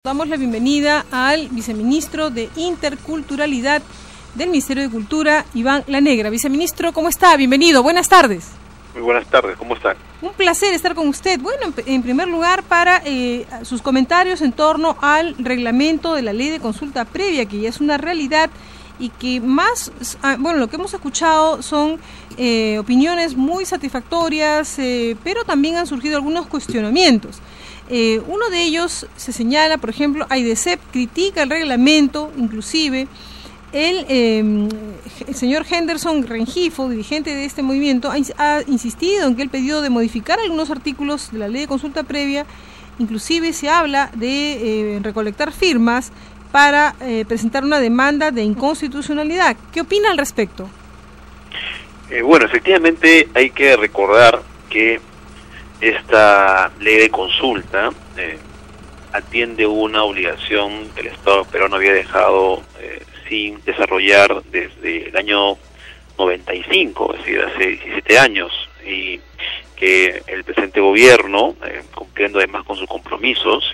Damos la bienvenida al viceministro de Interculturalidad del Ministerio de Cultura, Iván Lanegra. Viceministro, ¿cómo está? Bienvenido, buenas tardes. Muy buenas tardes, ¿cómo están? Un placer estar con usted. Bueno, en primer lugar, para sus comentarios en torno al reglamento de la ley de consulta previa, que ya es una realidad y que más, bueno, lo que hemos escuchado son opiniones muy satisfactorias, pero también han surgido algunos cuestionamientos. Uno de ellos se señala, por ejemplo, AIDESEP critica el reglamento, inclusive el señor Henderson Rengifo, dirigente de este movimiento, ha insistido en que el pedido de modificar algunos artículos de la ley de consulta previa, inclusive se habla de recolectar firmas para presentar una demanda de inconstitucionalidad. ¿Qué opina al respecto? Bueno, efectivamente hay que recordar que esta ley de consulta atiende una obligación que el Estado peruano había dejado sin desarrollar desde el año 95, es decir, hace 17 años, y que el presente gobierno, cumpliendo además con sus compromisos,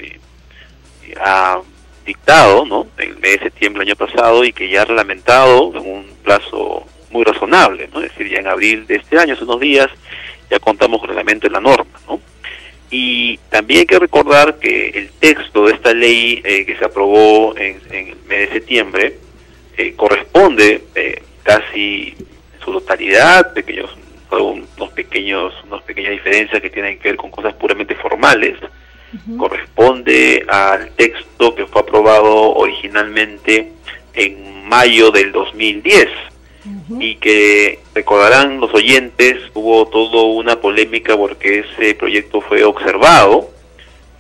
ha dictado, ¿no?, en el mes de septiembre del año pasado, y que ya ha reglamentado en un plazo muy razonable, ¿no? Es decir, ya en abril de este año, hace unos días, ya contamos con el reglamento de la norma, ¿no? Y también hay que recordar que el texto de esta ley que se aprobó en el mes de septiembre corresponde casi en su totalidad, unas pequeñas diferencias que tienen que ver con cosas puramente formales, corresponde al texto que fue aprobado originalmente en mayo del 2010. Y que recordarán los oyentes, hubo toda una polémica porque ese proyecto fue observado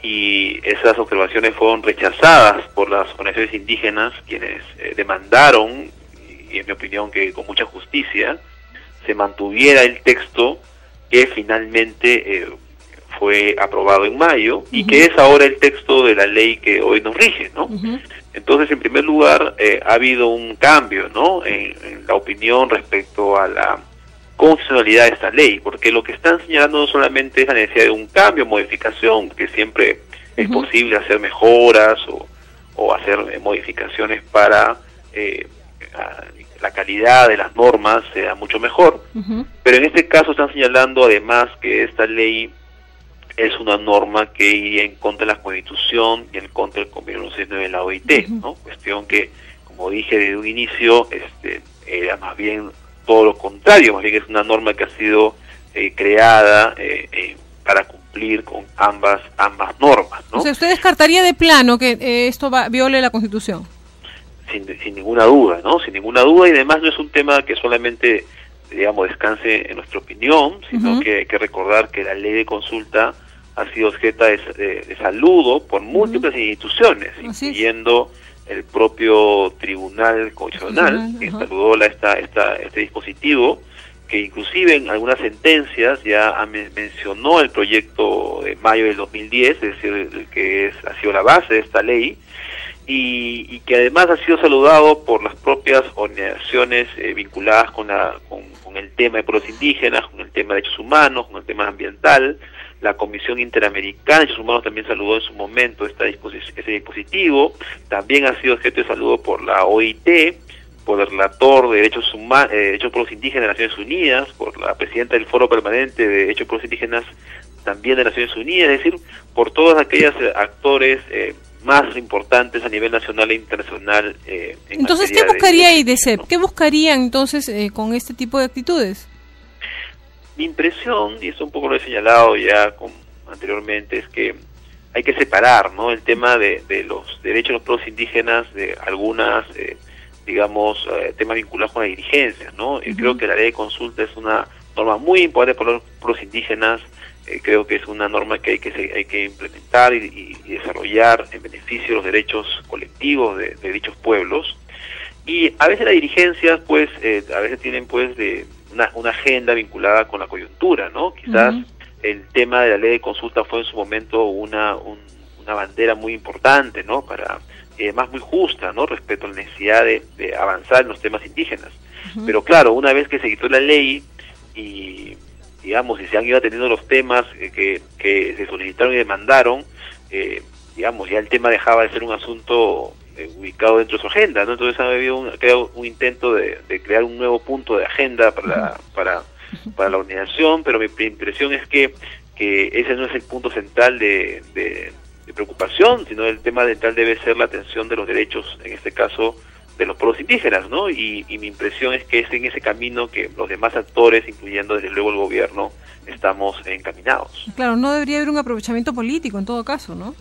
y esas observaciones fueron rechazadas por las organizaciones indígenas, quienes demandaron, y en mi opinión que con mucha justicia, se mantuviera el texto que finalmente fue aprobado en mayo y que es ahora el texto de la ley que hoy nos rige, ¿no? Entonces, en primer lugar, ha habido un cambio, ¿no?, en la opinión respecto a la constitucionalidad de esta ley, porque lo que están señalando no solamente es la necesidad de un cambio, modificación, que siempre es posible hacer mejoras o hacer modificaciones para la calidad de las normas sea mucho mejor, pero en este caso están señalando además que esta ley es una norma que iría en contra de la Constitución y en contra del Convenio 69 de la OIT, ¿no? Cuestión que, como dije desde un inicio, era más bien todo lo contrario, más bien es una norma que ha sido creada para cumplir con ambas normas, ¿no? O sea, ¿usted descartaría de plano que esto viole la Constitución? Sin ninguna duda, ¿no? Sin ninguna duda, y además no es un tema que solamente, digamos, descanse en nuestra opinión, sino que hay que recordar que la ley de consulta ha sido objeto de saludo por múltiples instituciones, incluyendo el propio Tribunal Constitucional, que saludó este dispositivo, que inclusive en algunas sentencias ya mencionó el proyecto de mayo del 2010, es decir, el que ha sido la base de esta ley, y que además ha sido saludado por las propias organizaciones vinculadas con el tema de pueblos indígenas, con el tema de derechos humanos, con el tema ambiental. La Comisión Interamericana de Derechos Humanos también saludó en su momento ese dispositivo. También ha sido objeto de saludo por la OIT, por el relator de derechos pueblos indígenas de Naciones Unidas, por la presidenta del Foro Permanente de Derechos Pueblos Indígenas también de Naciones Unidas, es decir, por todos aquellos actores más importantes a nivel nacional e internacional. Entonces, ¿qué buscaría AIDESEP? ¿Qué buscarían entonces con este tipo de actitudes? Mi impresión, y eso un poco lo he señalado ya anteriormente, es que hay que separar, ¿no?, el tema de los derechos de los pueblos indígenas de algunas, digamos, temas vinculados con la dirigencia, ¿no? Creo que la ley de consulta es una norma muy importante para los pueblos indígenas. Creo que es una norma que hay que implementar y desarrollar en beneficio de los derechos colectivos de dichos pueblos. Y a veces las dirigencias, pues, a veces tienen, pues, una agenda vinculada con la coyuntura, ¿no? Quizás el tema de la ley de consulta fue en su momento una bandera muy importante, ¿no?, para además muy justa, ¿no?, respecto a la necesidad de avanzar en los temas indígenas. Pero claro, una vez que se quitó la ley y, digamos, si se han ido atendiendo los temas que se solicitaron y demandaron, digamos, ya el tema dejaba de ser un asunto ubicado dentro de su agenda, ¿no? Entonces ha habido un intento de crear un nuevo punto de agenda para la organización, pero mi impresión es que ese no es el punto central de preocupación, sino el tema central debe ser la atención de los derechos, en este caso, de los pueblos indígenas, ¿no? Y mi impresión es que es en ese camino que los demás actores, incluyendo desde luego el gobierno, estamos encaminados. Claro, no debería haber un aprovechamiento político en todo caso, ¿no?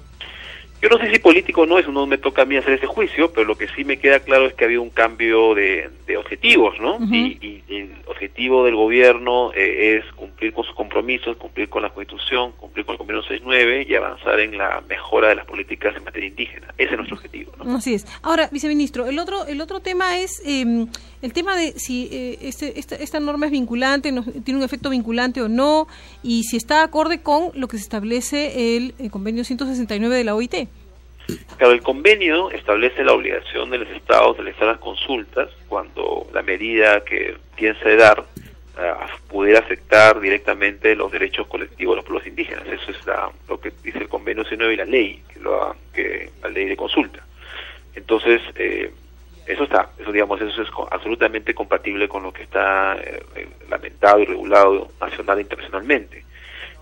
Yo no sé si político o no, eso no me toca a mí hacer ese juicio, pero lo que sí me queda claro es que ha habido un cambio de objetivos, ¿no? Y el objetivo del gobierno es cumplir con sus compromisos, cumplir con la Constitución, cumplir con el Convenio 69 y avanzar en la mejora de las políticas en materia indígena. Ese es nuestro objetivo, ¿no? Así es. Ahora, viceministro, el otro tema es el tema de si esta norma es vinculante, tiene un efecto vinculante o no, y si está acorde con lo que se establece el Convenio 169 de la OIT. Claro, el convenio establece la obligación de los estados de realizar las consultas cuando la medida que piense dar pudiera afectar directamente los derechos colectivos de los pueblos indígenas. Eso es lo que dice el convenio 19 y la ley, que la ley de consulta. Entonces, eso es absolutamente compatible con lo que está reglamentado y regulado nacional e internacionalmente.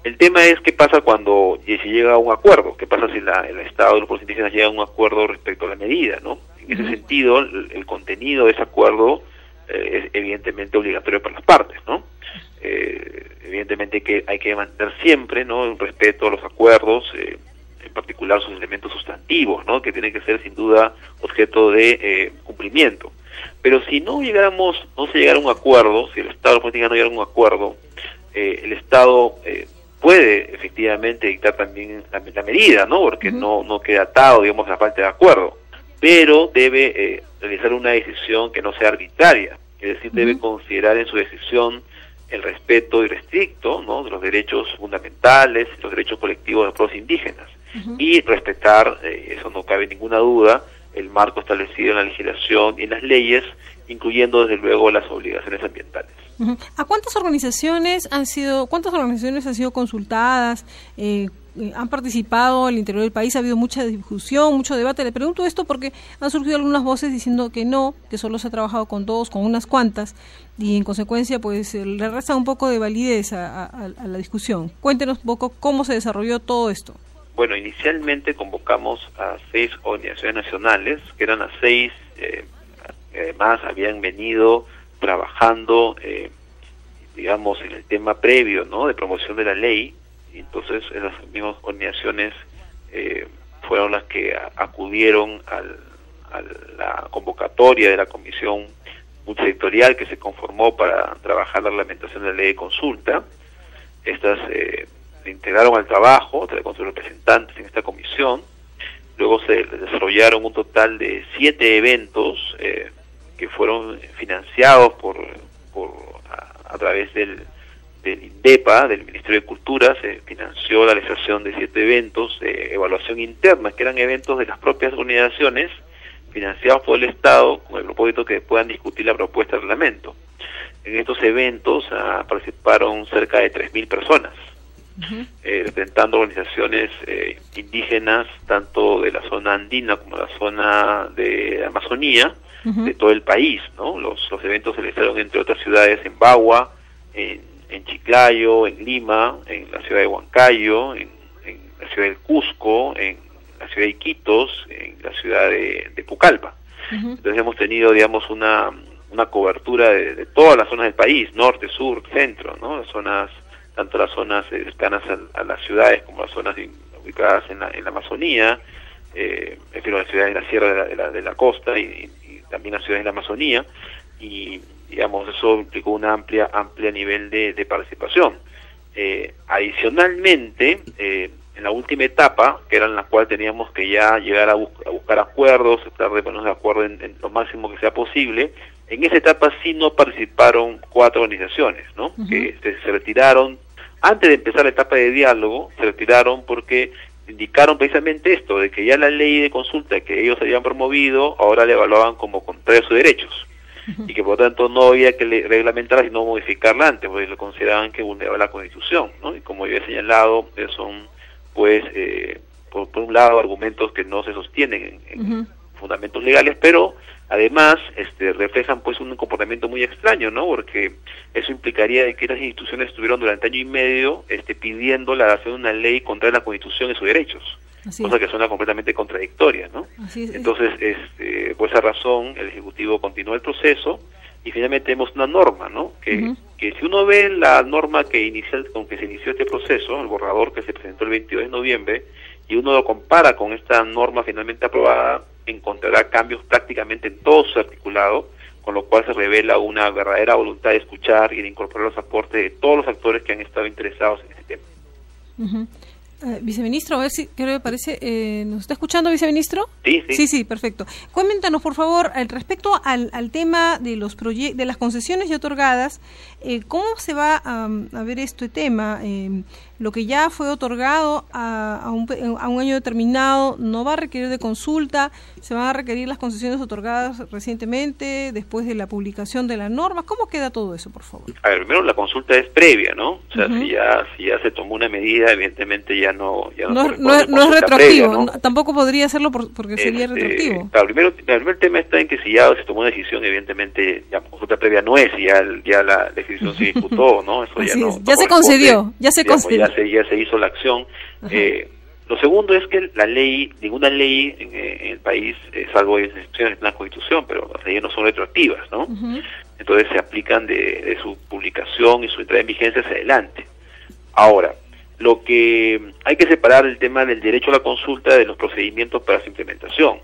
El tema es qué pasa cuando se llega a un acuerdo, qué pasa si el Estado y los pueblos indígenas llegan a un acuerdo respecto a la medida, ¿no? En ese sentido, el contenido de ese acuerdo es evidentemente obligatorio para las partes, ¿no? Evidentemente que hay que mantener siempre, ¿no?, un respeto a los acuerdos, en particular sus elementos sustantivos, ¿no?, que tienen que ser sin duda objeto de cumplimiento. Pero si no se llegara a un acuerdo, si el Estado y los pueblos indígenas no llegaran a un acuerdo, el Estado puede efectivamente dictar también la medida, ¿no?, porque no queda atado, digamos, a la falta de acuerdo, pero debe realizar una decisión que no sea arbitraria, es decir, debe considerar en su decisión el respeto irrestricto, ¿no?, de los derechos fundamentales, los derechos colectivos de los pueblos indígenas, y respetar, eso no cabe ninguna duda, el marco establecido en la legislación y en las leyes, incluyendo desde luego las obligaciones ambientales. ¿A cuántas organizaciones han sido consultadas? ¿Han participado al interior del país? ¿Ha habido mucha discusión, mucho debate? Le pregunto esto porque han surgido algunas voces diciendo que no, que solo se ha trabajado con unas cuantas, y en consecuencia pues le resta un poco de validez a la discusión. Cuéntenos un poco cómo se desarrolló todo esto. Bueno, inicialmente convocamos a 6 organizaciones nacionales, que eran las 6, además habían venido trabajando, digamos, en el tema previo, ¿no?, de promoción de la ley, y entonces esas mismas organizaciones fueron las que acudieron a la convocatoria de la comisión multisectorial que se conformó para trabajar la reglamentación de la ley de consulta. Estas se integraron al trabajo, con sus representantes en esta comisión. Luego se desarrollaron un total de 7 eventos que fueron financiados a través del INDEPA, del Ministerio de Cultura. Se financió la realización de 7 eventos de evaluación interna, que eran eventos de las propias organizaciones, financiados por el Estado, con el propósito que puedan discutir la propuesta de reglamento. En estos eventos participaron cerca de 3.000 personas, representando organizaciones indígenas, tanto de la zona andina como de la zona de la Amazonía, de todo el país, ¿no? Los eventos se realizaron entre otras ciudades en Bagua, en Chiclayo, en Lima, en la ciudad de Huancayo, en la ciudad del Cusco, en la ciudad de Iquitos, en la ciudad de Pucallpa. Entonces hemos tenido, digamos, una cobertura de todas las zonas del país, norte, sur, centro, ¿no? Tanto las zonas cercanas a las ciudades como las zonas ubicadas en la Amazonía, las ciudades de la sierra de la costa y también las ciudades de la Amazonía, y digamos eso implicó un amplia nivel de participación. Adicionalmente, en la última etapa, que era en la cual teníamos que ya llegar a buscar acuerdos, tratar de ponernos de acuerdo en lo máximo que sea posible, en esa etapa sí no participaron 4 organizaciones, ¿no? Que se retiraron antes de empezar la etapa de diálogo, se retiraron porque indicaron precisamente esto, de que ya la ley de consulta que ellos habían promovido, ahora la evaluaban como contraria a sus derechos, y que por lo tanto no había que reglamentarla sino modificarla antes, porque lo consideraban que vulneraba la Constitución, ¿no? Y como yo he señalado, son pues por un lado, argumentos que no se sostienen en fundamentos legales, pero además reflejan pues un comportamiento muy extraño, ¿no? Porque eso implicaría de que las instituciones estuvieron durante año y medio pidiendo la adaptación de una ley contra la Constitución y sus derechos, cosa que suena completamente contradictoria, ¿no? Entonces, por esa razón, el Ejecutivo continuó el proceso y finalmente tenemos una norma, ¿no? Que si uno ve la norma con que se inició este proceso, el borrador que se presentó el 22 de noviembre, y uno lo compara con esta norma finalmente aprobada, encontrará cambios prácticamente en todo su articulado, con lo cual se revela una verdadera voluntad de escuchar y de incorporar los aportes de todos los actores que han estado interesados en este tema. Viceministro, a ver si, ¿qué le parece? ¿Nos está escuchando, viceministro? Sí. Sí, perfecto. Coméntanos, por favor, respecto al tema de los de las concesiones ya otorgadas, ¿cómo se va a ver este tema? Lo que ya fue otorgado a un año determinado no va a requerir de consulta, se van a requerir las concesiones otorgadas recientemente, después de la publicación de la norma. ¿Cómo queda todo eso, por favor? A ver, primero la consulta es previa, ¿no? O sea, si ya se tomó una medida, evidentemente ya no es retroactivo, previa, ¿no? Tampoco podría hacerlo porque sería retroactivo. Claro, el primer tema está en que si ya se tomó una decisión, evidentemente ya consulta previa no es, ya la decisión se disputó, ¿no? Eso ya se concedió, ya se se hizo la acción. Lo segundo es que ninguna ley en el país, salvo excepciones en la Constitución, pero las leyes no son retroactivas, ¿no? Entonces se aplican de su publicación y su entrada en vigencia hacia adelante. Ahora, lo que hay que separar el tema del derecho a la consulta de los procedimientos para su implementación.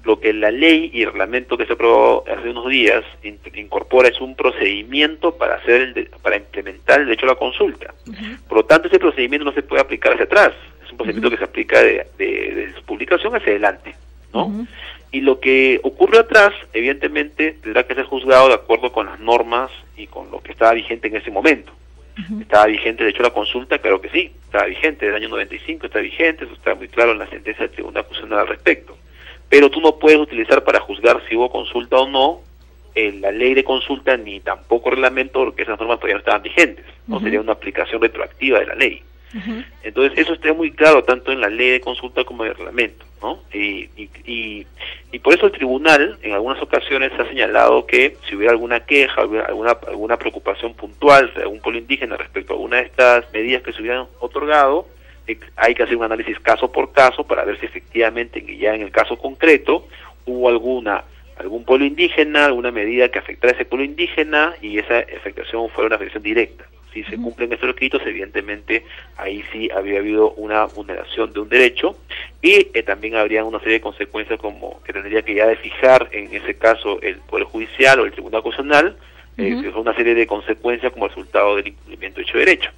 Lo que la ley y el reglamento que se aprobó hace unos días incorpora es un procedimiento para implementar el derecho a la consulta. Por lo tanto, ese procedimiento no se puede aplicar hacia atrás. Es un procedimiento que se aplica de su publicación hacia adelante, ¿no? Y lo que ocurre atrás, evidentemente, tendrá que ser juzgado de acuerdo con las normas y con lo que estaba vigente en ese momento. ¿Estaba vigente de hecho la consulta? Claro que sí, estaba vigente, del año 95 está vigente, eso está muy claro en la sentencia del Tribunal Constitucional al respecto. Pero tú no puedes utilizar para juzgar si hubo consulta o no la ley de consulta, ni tampoco el reglamento, porque esas normas todavía no estaban vigentes, no sería una aplicación retroactiva de la ley. Entonces eso está muy claro tanto en la ley de consulta como en el reglamento, ¿no? Y por eso el tribunal en algunas ocasiones ha señalado que si hubiera alguna queja, alguna preocupación puntual de algún pueblo indígena respecto a alguna de estas medidas que se hubieran otorgado, hay que hacer un análisis caso por caso para ver si efectivamente ya en el caso concreto hubo algún pueblo indígena, alguna medida que afectara a ese pueblo indígena y esa afectación fuera una afectación directa. Si se cumplen estos requisitos, evidentemente ahí sí habría habido una vulneración de un derecho y también habría una serie de consecuencias como que tendría que ya de fijar en ese caso el Poder Judicial o el Tribunal Constitucional, que son una serie de consecuencias como resultado del incumplimiento de dicho derecho.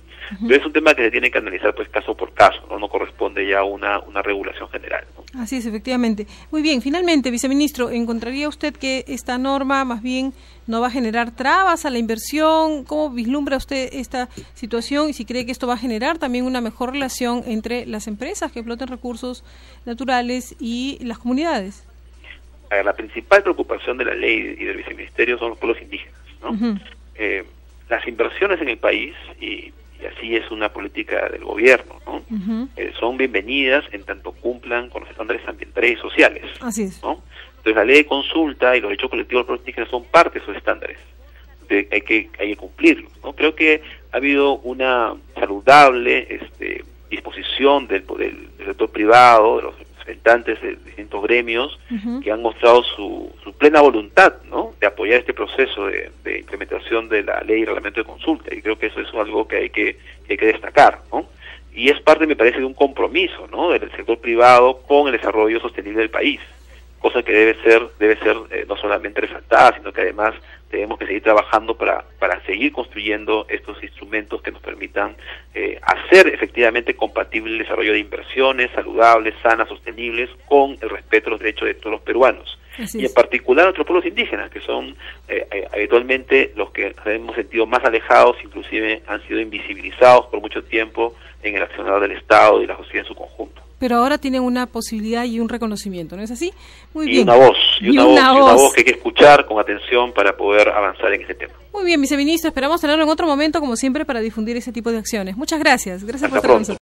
Pero es un tema que se tiene que analizar pues caso por caso, no corresponde ya a una regulación general, ¿no? Así es, efectivamente. Muy bien, finalmente, viceministro, ¿encontraría usted que esta norma más bien no va a generar trabas a la inversión? ¿Cómo vislumbra usted esta situación y si cree que esto va a generar también una mejor relación entre las empresas que explotan recursos naturales y las comunidades? A ver, la principal preocupación de la ley y del viceministerio son los pueblos indígenas, ¿no? Las inversiones en el país, y así es una política del gobierno, ¿no? Son bienvenidas en tanto cumplan con los estándares ambientales y sociales. Así es. ¿No? Entonces la ley de consulta y los derechos colectivos de los pueblos indígenas son parte de esos estándares. Hay que cumplirlos, ¿no? Creo que ha habido una saludable disposición del sector privado, de los representantes de distintos gremios, que han mostrado su plena voluntad, ¿no?, de apoyar este proceso de implementación de la ley y reglamento de consulta, y creo que eso es algo que hay que destacar, ¿no? Y es parte, me parece, de un compromiso, ¿no?, del sector privado con el desarrollo sostenible del país, cosa que debe ser no solamente resaltada, sino que además tenemos que seguir trabajando para seguir construyendo estos instrumentos que nos permitan hacer efectivamente compatible el desarrollo de inversiones saludables, sanas, sostenibles, con el respeto a los derechos de todos los peruanos. Y en particular a nuestros pueblos indígenas, que son habitualmente los que hemos sentido más alejados, inclusive han sido invisibilizados por mucho tiempo en el accionar del Estado y la sociedad en su conjunto. Pero ahora tienen una posibilidad y un reconocimiento, ¿no es así? Muy bien. Y una voz que hay que escuchar con atención para poder avanzar en este tema. Muy bien, viceministro, esperamos tenerlo en otro momento, como siempre, para difundir ese tipo de acciones. Muchas gracias. Gracias por estar con nosotros.